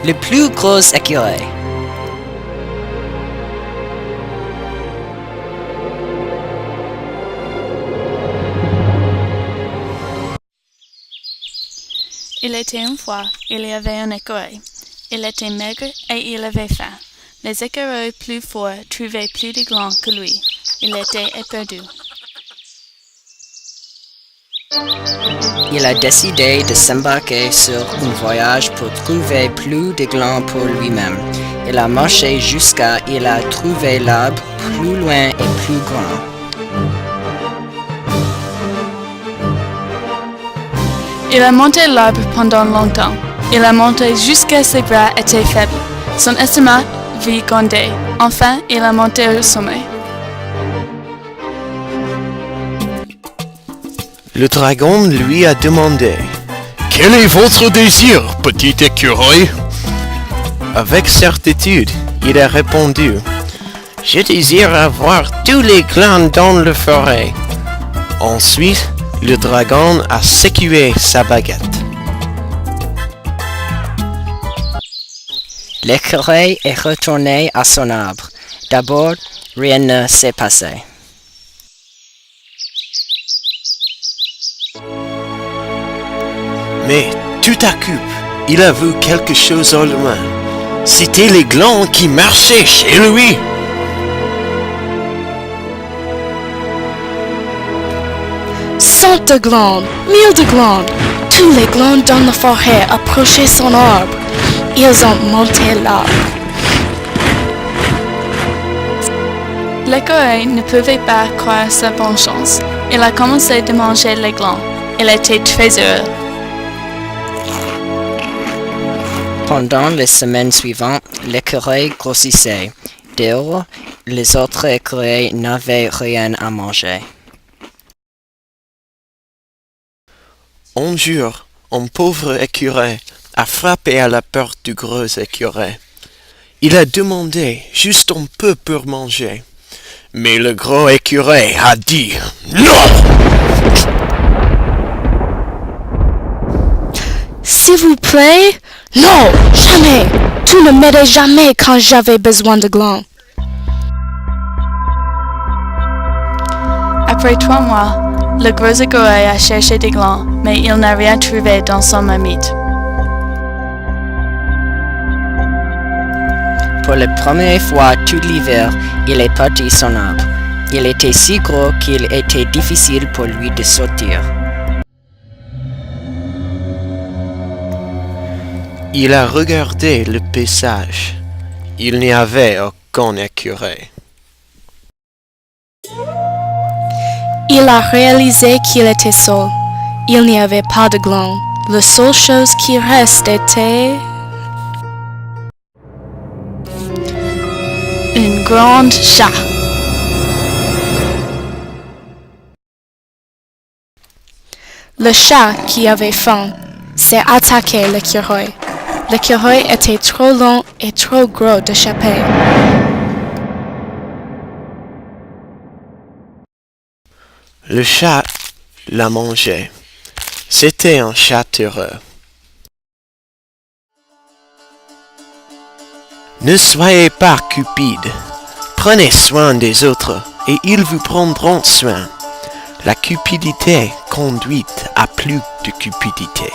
le plus gros écureuil. Il était une fois, il y avait un écureuil. Il était maigre et il avait faim. Les écureuils plus forts trouvaient plus de glands que lui. Il était éperdu. Il a décidé de s'embarquer sur un voyage pour trouver plus de glands pour lui-même. Il a marché jusqu'à il a trouvé l'arbre plus loin et plus grand. Il a monté l'arbre pendant longtemps. Il a monté jusqu'à ses bras étaient faibles. Son estomac vigondait. Enfin, il a monté au sommet. Le dragon lui a demandé « Quel est votre désir, petit écureuil ?» Avec certitude, il a répondu « Je désire avoir tous les glands dans la forêt. » Ensuite, le dragon a secoué sa baguette. L'écureuil est retourné à son arbre. D'abord, rien ne s'est passé. Mais tout à coup, il a vu quelque chose au loin. C'était les glands qui marchaient chez lui. Cent de glands, 1000 de glands, tous les glands dans la forêt approchaient son arbre. Ils ont monté l'arbre. L'écureuil ne pouvait pas croire sa bonne chance. Il a commencé de manger les glands. Il était très heureux. Pendant les semaines suivantes, l'écureuil grossissait. Dehors, les autres écureuils n'avaient rien à manger. Un jour, un pauvre écureuil a frappé à la porte du gros écureuil. Il a demandé juste un peu pour manger. Mais le gros écureuil a dit « Non !» S'il vous plaît, non, jamais. Tu ne m'aidais jamais quand j'avais besoin de glands. Après 3 mois, le gros écureuil a cherché des glands, mais il n'a rien trouvé dans son marmite. Pour la première fois tout l'hiver, il est parti son arbre. Il était si gros qu'il était difficile pour lui de sortir. Il a regardé le paysage. Il n'y avait aucun écureuil. Il a réalisé qu'il était seul. Il n'y avait pas de glands. La seule chose qui reste était... Une grande chat. Le chat qui avait faim s'est attaqué l'écureuil. L'écureuil était trop long et trop gros d'échapper. Le chat l'a mangé. C'était un chat heureux. Ne soyez pas cupide. Prenez soin des autres et ils vous prendront soin. La cupidité conduit à plus de cupidité.